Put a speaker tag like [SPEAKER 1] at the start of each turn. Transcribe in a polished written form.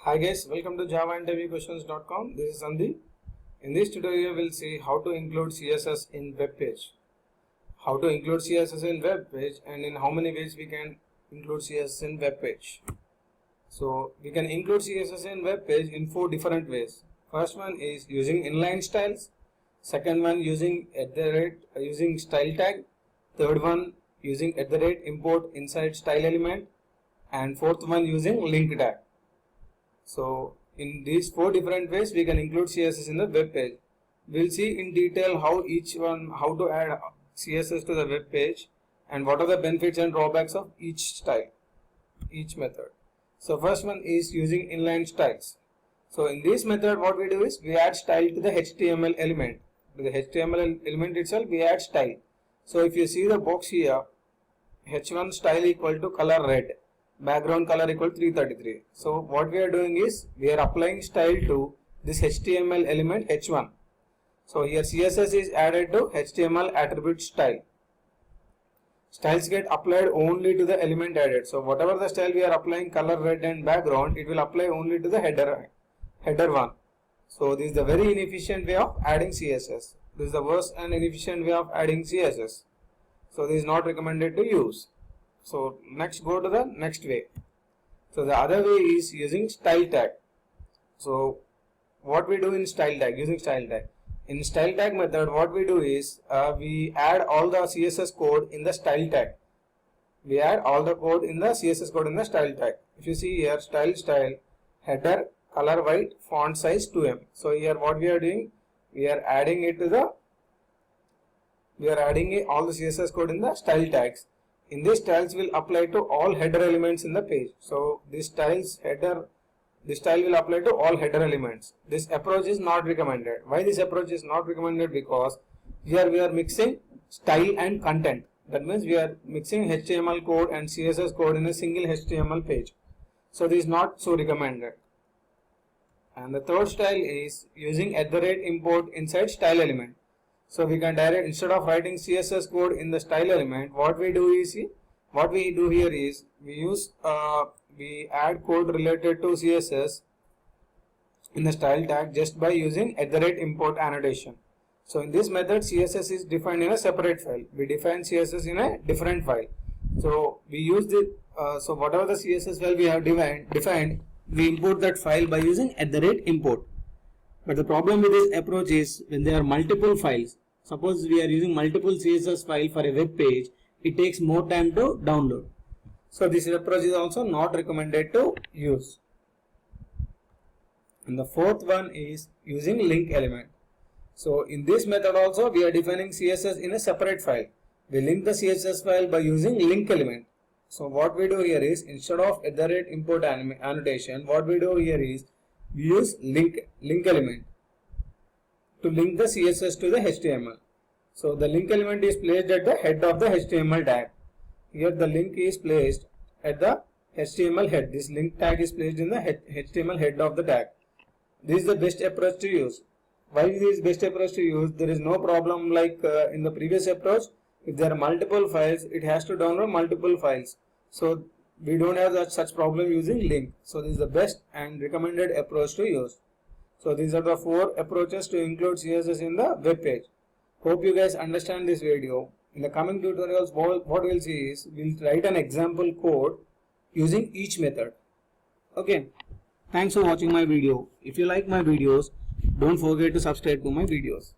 [SPEAKER 1] Hi guys, welcome to javainterviewquestions.com. This is Sandeep. In this tutorial, we'll see how to include CSS in web page. How to include CSS in web page and in how many ways we can include CSS in web page. So we can include CSS in web page in 4 different ways. First one is using inline styles. Second one using using style tag. Third one using import inside style element. And fourth one using link tag. So in these 4 different ways we can include CSS in the web page. We'll see in detail how to add CSS to the web page and what are the benefits and drawbacks of each style, each method. So first one is using inline styles. So in this method what we do is we add style to the HTML element. To the HTML element itself we add style. So if you see the box here, h1 style equal to color red, background color equal to 333. So what we are doing is we are applying style to this HTML element h1. So here CSS is added to HTML attribute style. Styles get applied only to the element added. So whatever the style we are applying, color red and background, it will apply only to the header one. So this is the very inefficient way of adding CSS. This is the worst and inefficient way of adding CSS. So this is not recommended to use. So next, go to the next way. So the other way is using style tag. So what we do in style tag, using style tag. In style tag method, what we do is we add all the CSS code in the style tag. We add all the code in the CSS code in the style tag. If you see here, style, header, color white, font size 2M. So here what we are doing, we are adding all the CSS code in the style tags. In this styles will apply to all header elements in the page. So this style will apply to all header elements. This approach is not recommended. Why this approach is not recommended? Because here we are mixing style and content. That means we are mixing HTML code and CSS code in a single HTML page. So this is not so recommended. And the third style is using import inside style element. So we can instead of writing CSS code in the style element, what we do here is we add code related to CSS in the style tag just by using @import annotation. So in this method CSS is defined in a separate file. We define CSS in a different file. So we use the so whatever the CSS file we have defined, we import that file by using @import. But the problem with this approach is when there are multiple files, suppose we are using multiple CSS file for a web page, it takes more time to download. So this approach is also not recommended to use. And the fourth one is using link element. So in this method also we are defining CSS in a separate file. We link the CSS file by using link element. So what we do here is instead of @import annotation, what we do here is we use link element to link the CSS to the HTML. So the link element is placed at the head of the HTML tag. Here the link is placed at the HTML head. This link tag is placed in the HTML head of the tag. This is the best approach to use. Why this is best approach to use? There is no problem like in the previous approach. If there are multiple files, it has to download multiple files. So we don't have such problem using link. So this is the best and recommended approach to use. So these are the 4 approaches to include CSS in the web page. Hope you guys understand this video. In the coming tutorials, what we'll see is we'll write an example code using each method. Okay. Thanks for watching my video. If you like my videos, don't forget to subscribe to my videos.